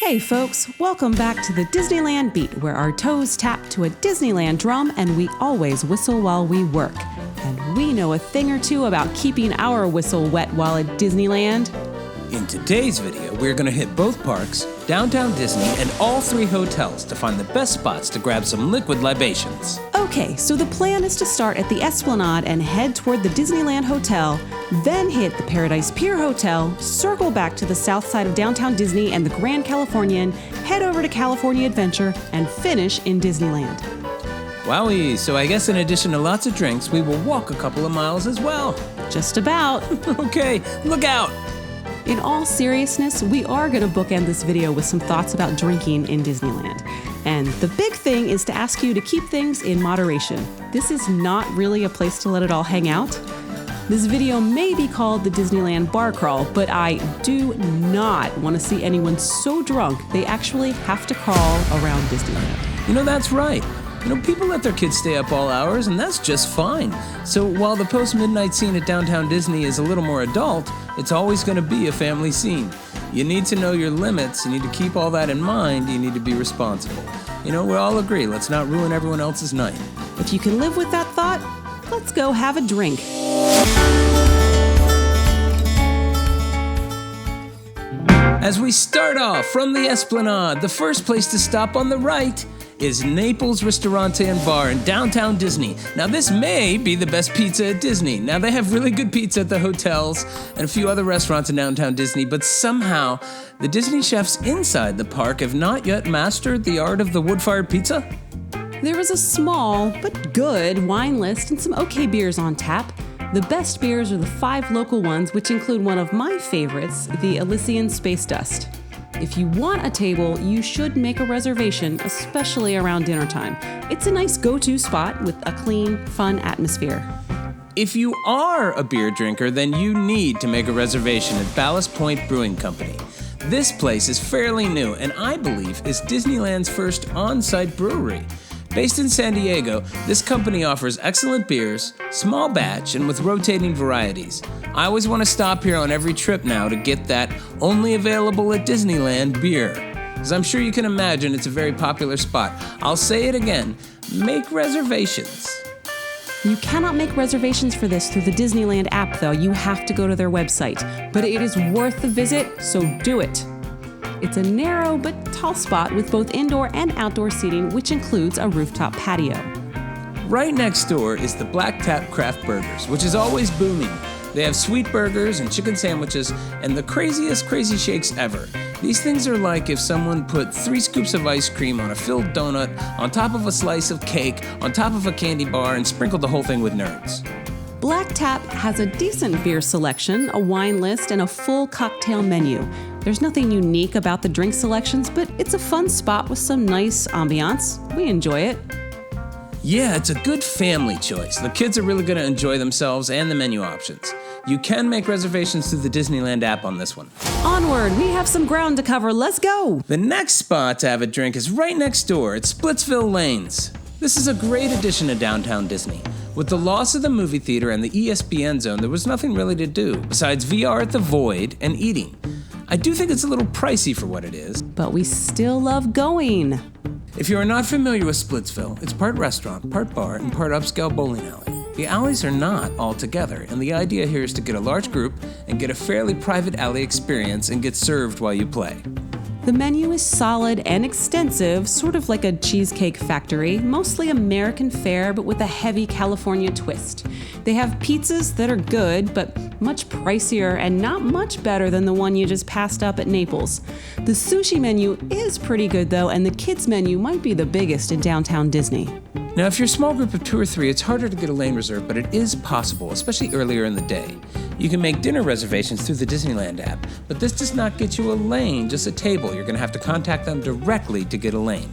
Hey folks, welcome back to the Disneyland Beat, where our toes tap to a Disneyland drum and we always whistle while we work. And we know a thing or two about keeping our whistle wet while at Disneyland. In today's video, we're going to hit both parks, downtown Disney, and all three hotels to find the best spots to grab some liquid libations. Okay, so the plan is to start at the Esplanade and head toward the Disneyland Hotel, then hit the Paradise Pier Hotel, circle back to the south side of downtown Disney and the Grand Californian, head over to California Adventure, and finish in Disneyland. Wowie, so I guess in addition to lots of drinks, we will walk a couple of miles as well. Just about. Okay, look out! In all seriousness, we are going to bookend this video with some thoughts about drinking in Disneyland. And the big thing is to ask you to keep things in moderation. This is not really a place to let it all hang out. This video may be called the Disneyland Bar Crawl, but I do not want to see anyone so drunk they actually have to crawl around Disneyland. You know, that's right. People let their kids stay up all hours, and that's just fine. So while the post-midnight scene at downtown Disney is a little more adult, it's always going to be a family scene. You need to know your limits, you need to keep all that in mind, you need to be responsible. We all agree, let's not ruin everyone else's night. If you can live with that thought, let's go have a drink. As we start off from the Esplanade, the first place to stop on the right is Naples Ristorante and Bar in downtown Disney. Now this may be the best pizza at Disney. Now they have really good pizza at the hotels and a few other restaurants in downtown Disney, but somehow the Disney chefs inside the park have not yet mastered the art of the wood-fired pizza. There is a small but good wine list and some okay beers on tap. The best beers are the 5 local ones, which include one of my favorites, the Elysian Space Dust. If you want a table, you should make a reservation, especially around dinner time. It's a nice go-to spot with a clean, fun atmosphere. If you are a beer drinker, then you need to make a reservation at Ballast Brewing Company. This place is fairly new and I believe is Disneyland's first on-site brewery. Based in San Diego, this company offers excellent beers, small batch, and with rotating varieties. I always want to stop here on every trip now to get that only available at Disneyland beer. As I'm sure you can imagine, it's a very popular spot. I'll say it again, make reservations. You cannot make reservations for this through the Disneyland app though, you have to go to their website. But it is worth the visit, so do it. It's a narrow but tall spot with both indoor and outdoor seating, which includes a rooftop patio. Right next door is the Black Tap Craft Burgers, which is always booming. They have sweet burgers and chicken sandwiches and the craziest crazy shakes ever. These things are like if someone put 3 scoops of ice cream on a filled donut, on top of a slice of cake, on top of a candy bar, and sprinkled the whole thing with nerds. Black Tap has a decent beer selection, a wine list, and a full cocktail menu. There's nothing unique about the drink selections, but it's a fun spot with some nice ambiance. We enjoy it. Yeah, it's a good family choice. The kids are really going to enjoy themselves and the menu options. You can make reservations through the Disneyland app on this one. Onward, we have some ground to cover. Let's go! The next spot to have a drink is right next door at Splitsville Lanes. This is a great addition to downtown Disney. With the loss of the movie theater and the ESPN zone, there was nothing really to do besides VR at the Void and eating. I do think it's a little pricey for what it is, but we still love going. If you are not familiar with Splitsville, it's part restaurant, part bar, and part upscale bowling alley. The alleys are not all together, and the idea here is to get a large group and get a fairly private alley experience and get served while you play. The menu is solid and extensive, sort of like a cheesecake factory, mostly American fare, but with a heavy California twist. They have pizzas that are good, but much pricier and not much better than the one you just passed up at Naples. The sushi menu is pretty good though, and the kids menu might be the biggest in downtown Disney. Now, if you're a small group of 2 or 3, it's harder to get a lane reserved, but it is possible, especially earlier in the day. You can make dinner reservations through the Disneyland app, but this does not get you a lane, just a table. You're going to have to contact them directly to get a lane.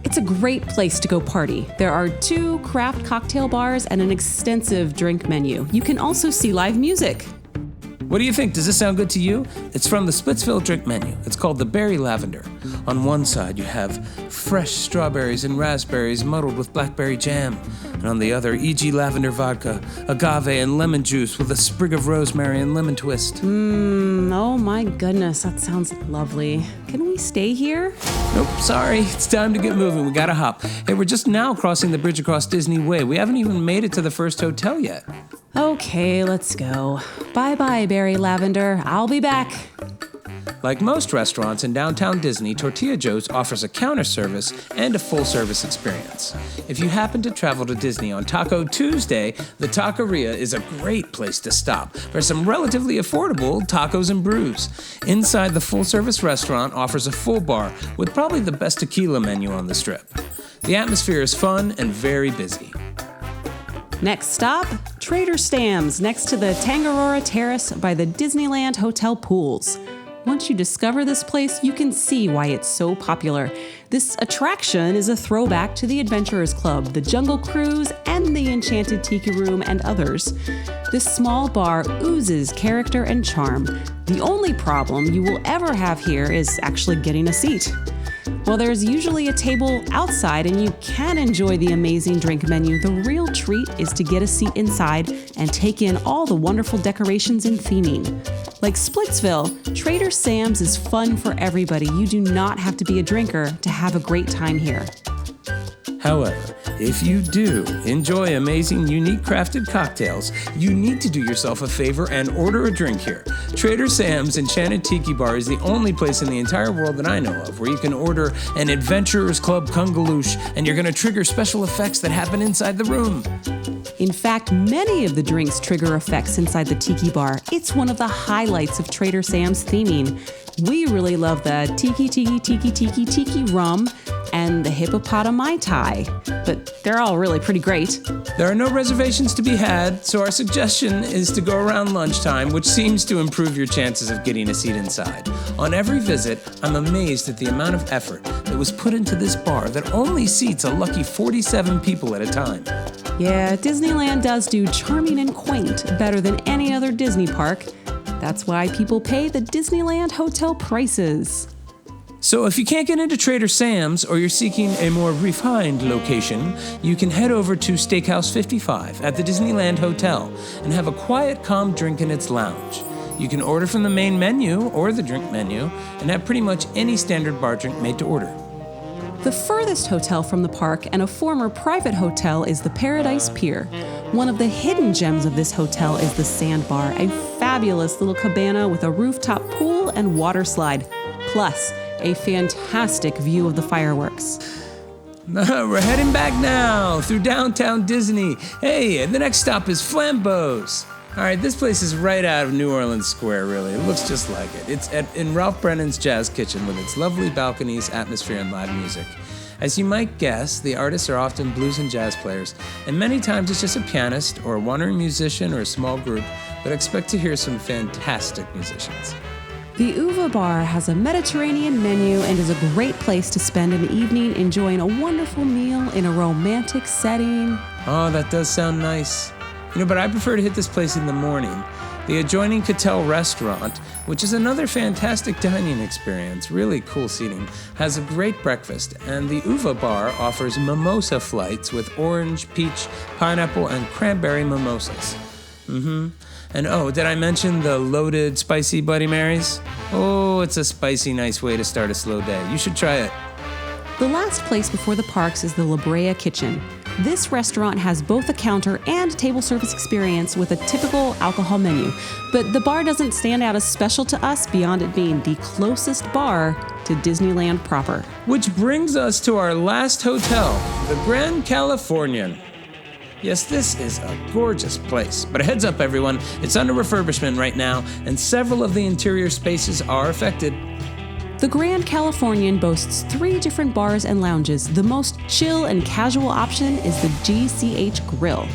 It's a great place to go party. There are 2 craft cocktail bars and an extensive drink menu. You can also see live music. What do you think? Does this sound good to you? It's from the Splitsville drink menu. It's called the Berry Lavender. On one side, you have fresh strawberries and raspberries muddled with blackberry jam. and on the other, e.g. lavender vodka, agave, and lemon juice with a sprig of rosemary and lemon twist. Oh my goodness, that sounds lovely. Can we stay here? Nope, sorry. It's time to get moving. We gotta hop. Hey, we're just now crossing the bridge across Disney Way. We haven't even made it to the first hotel yet. Okay, let's go. Bye-bye, Berry Lavender. I'll be back. Like most restaurants in downtown Disney, Tortilla Joe's offers a counter service and a full-service experience. If you happen to travel to Disney on Taco Tuesday, the Taqueria is a great place to stop for some relatively affordable tacos and brews. Inside, the full-service restaurant offers a full bar with probably the best tequila menu on the Strip. The atmosphere is fun and very busy. Next stop, Trader Sam's, next to the Tangaroa Terrace by the Disneyland Hotel pools. Once you discover this place, you can see why it's so popular. This attraction is a throwback to the Adventurers Club, the Jungle Cruise, and the Enchanted Tiki Room, and others. This small bar oozes character and charm. The only problem you will ever have here is actually getting a seat. While there's usually a table outside and you can enjoy the amazing drink menu, the real treat is to get a seat inside and take in all the wonderful decorations and theming. Like Splitsville, Trader Sam's is fun for everybody. You do not have to be a drinker to have a great time here. However, if you do enjoy amazing, unique crafted cocktails, you need to do yourself a favor and order a drink here. Trader Sam's Enchanted Tiki Bar is the only place in the entire world that I know of where you can order an Adventurers Club Kungaloosh and you're going to trigger special effects that happen inside the room. In fact, many of the drinks trigger effects inside the Tiki Bar. It's one of the highlights of Trader Sam's theming. We really love the Tiki rum and the hippopotami Mai Tai, but they're all really pretty great. There are no reservations to be had, so our suggestion is to go around lunchtime, which seems to improve your chances of getting a seat inside. On every visit, I'm amazed at the amount of effort that was put into this bar that only seats a lucky 47 people at a time. Yeah, Disneyland does do charming and quaint better than any other Disney park. That's why people pay the Disneyland hotel prices. So if you can't get into Trader Sam's or you're seeking a more refined location, you can head over to Steakhouse 55 at the Disneyland Hotel and have a quiet, calm drink in its lounge. You can order from the main menu or the drink menu and have pretty much any standard bar drink made to order. The furthest hotel from the park and a former private hotel is the Paradise Pier. One of the hidden gems of this hotel is the Sandbar, a fabulous little cabana with a rooftop pool and water slide, plus a fantastic view of the fireworks. We're heading back now through downtown Disney. Hey, and the next stop is Flambeau's. All right, this place is right out of New Orleans Square, really. It looks just like it. It's in Ralph Brennan's Jazz Kitchen with its lovely balconies, atmosphere, and live music. As you might guess, the artists are often blues and jazz players, and many times it's just a pianist or a wandering musician or a small group, but expect to hear some fantastic musicians. The Uva Bar has a Mediterranean menu and is a great place to spend an evening enjoying a wonderful meal in a romantic setting. Oh, that does sound nice. But I prefer to hit this place in the morning. The adjoining Cattell restaurant, which is another fantastic dining experience, really cool seating, has a great breakfast, and the Uva Bar offers mimosa flights with orange, peach, pineapple, and cranberry mimosas. And oh, did I mention the loaded spicy Bloody Marys? Oh, it's a spicy, nice way to start a slow day. You should try it. The last place before the parks is the La Brea Kitchen. This restaurant has both a counter and table service experience with a typical alcohol menu, but the bar doesn't stand out as special to us beyond it being the closest bar to Disneyland proper. Which brings us to our last hotel, the Grand Californian. Yes, this is a gorgeous place, but a heads up everyone, it's under refurbishment right now, and several of the interior spaces are affected. The Grand Californian boasts 3 different bars and lounges. The most chill and casual option is the GCH Grill.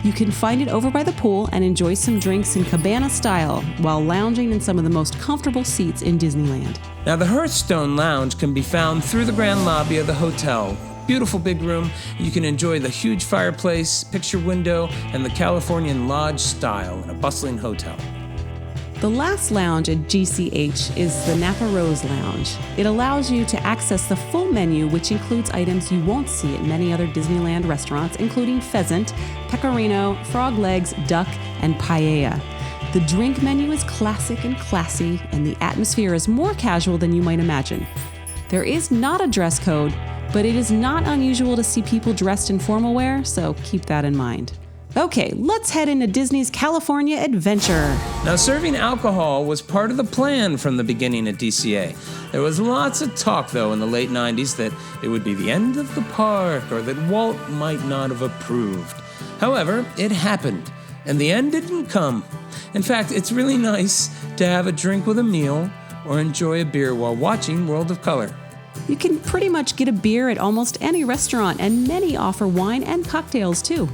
You can find it over by the pool and enjoy some drinks in cabana style while lounging in some of the most comfortable seats in Disneyland. Now the Hearthstone Lounge can be found through the grand lobby of the hotel. Beautiful big room. You can enjoy the huge fireplace, picture window, and the Californian lodge style in a bustling hotel. The last lounge at GCH is the Napa Rose Lounge. It allows you to access the full menu, which includes items you won't see at many other Disneyland restaurants, including pheasant, pecorino, frog legs, duck, and paella. The drink menu is classic and classy, and the atmosphere is more casual than you might imagine. There is not a dress code, but it is not unusual to see people dressed in formal wear, so keep that in mind. Okay, let's head into Disney's California adventure. Now, serving alcohol was part of the plan from the beginning at DCA. There was lots of talk, though, in the late 90s that it would be the end of the park or that Walt might not have approved. However, it happened, and the end didn't come. In fact, it's really nice to have a drink with a meal or enjoy a beer while watching World of Color. You can pretty much get a beer at almost any restaurant, and many offer wine and cocktails, too.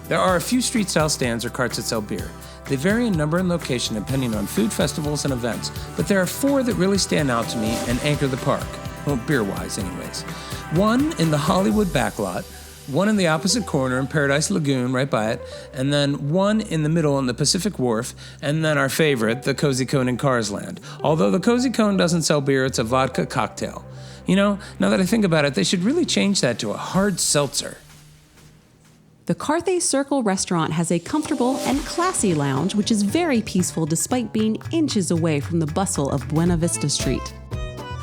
There are a few street-style stands or carts that sell beer. They vary in number and location depending on food festivals and events, but there are 4 that really stand out to me and anchor the park. Well, beer-wise anyways. One in the Hollywood backlot, one in the opposite corner in Paradise Lagoon right by it, and then one in the middle in the Pacific Wharf, and then our favorite, the Cozy Cone in Carsland. Although the Cozy Cone doesn't sell beer, it's a vodka cocktail. You know, now that I think about it, they should really change that to a hard seltzer. The Carthay Circle restaurant has a comfortable and classy lounge, which is very peaceful despite being inches away from the bustle of Buena Vista Street.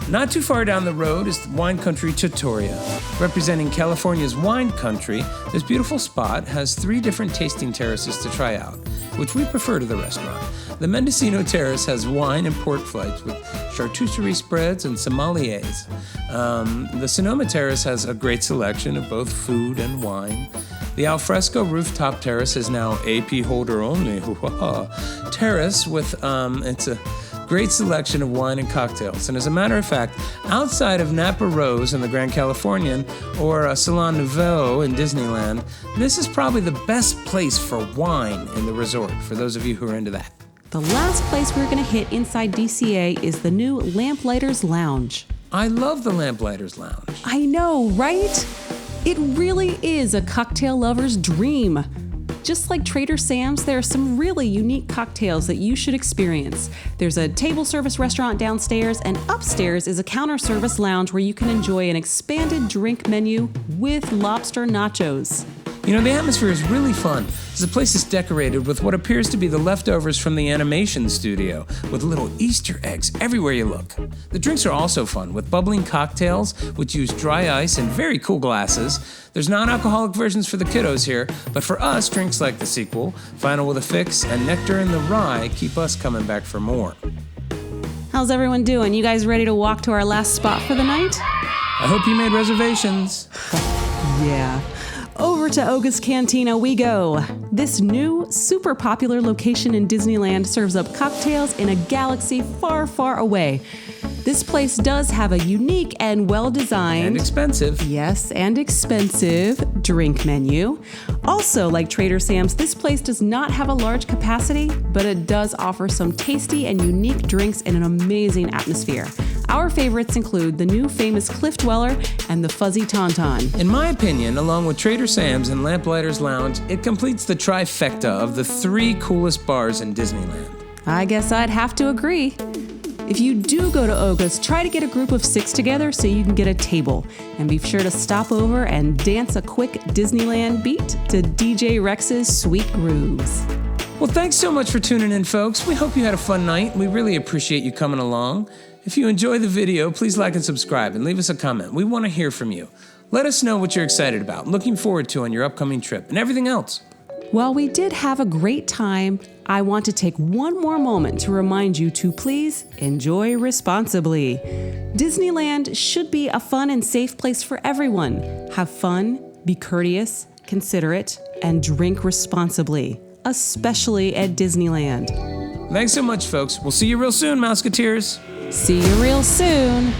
Not too far down the road is Wine Country Trattoria. Representing California's wine country, this beautiful spot has 3 different tasting terraces to try out, which we prefer to the restaurant. The Mendocino Terrace has wine and pork flights with charcuterie spreads and sommeliers. The Sonoma Terrace has a great selection of both food and wine. The Alfresco Rooftop Terrace is now AP holder only terrace with it's a great selection of wine and cocktails. And as a matter of fact, outside of Napa Rose and the Grand Californian or Salon Nouveau in Disneyland, this is probably the best place for wine in the resort, for those of you who are into that. The last place we're going to hit inside DCA is the new Lamplight Lounge. I love the Lamplight Lounge. I know, right? It really is a cocktail lover's dream. Just like Trader Sam's, there are some really unique cocktails that you should experience. There's a table service restaurant downstairs, and upstairs is a counter service lounge where you can enjoy an expanded drink menu with lobster nachos. You know, the atmosphere is really fun. The place is decorated with what appears to be the leftovers from the animation studio, with little Easter eggs everywhere you look. The drinks are also fun, with bubbling cocktails, which use dry ice in very cool glasses. There's non-alcoholic versions for the kiddos here, but for us, drinks like the sequel, Final with a Fix, and Nectar in the Rye keep us coming back for more. How's everyone doing? You guys ready to walk to our last spot for the night? I hope you made reservations. Yeah. Over to Oga's Cantina we go. This new, super popular location in Disneyland serves up cocktails in a galaxy far, far away. This place does have a unique and well-designed... And expensive. Yes, and expensive drink menu. Also, like Trader Sam's, this place does not have a large capacity, but it does offer some tasty and unique drinks in an amazing atmosphere. Our favorites include the new famous Cliff Dweller and the Fuzzy Tauntaun. In my opinion, along with Trader Sam's and Lamplight Lounge, it completes the trifecta of the 3 coolest bars in Disneyland. I guess I'd have to agree. If you do go to Oga's, try to get a group of 6 together so you can get a table. And be sure to stop over and dance a quick Disneyland beat to DJ Rex's Sweet Grooves. Well, thanks so much for tuning in, folks. We hope you had a fun night. We really appreciate you coming along. If you enjoy the video, please like and subscribe and leave us a comment. We want to hear from you. Let us know what you're excited about, looking forward to on your upcoming trip, and everything else. While we did have a great time, I want to take one more moment to remind you to please enjoy responsibly. Disneyland should be a fun and safe place for everyone. Have fun, be courteous, considerate, and drink responsibly, especially at Disneyland. Thanks so much, folks. We'll see you real soon, mouseketeers. See you real soon.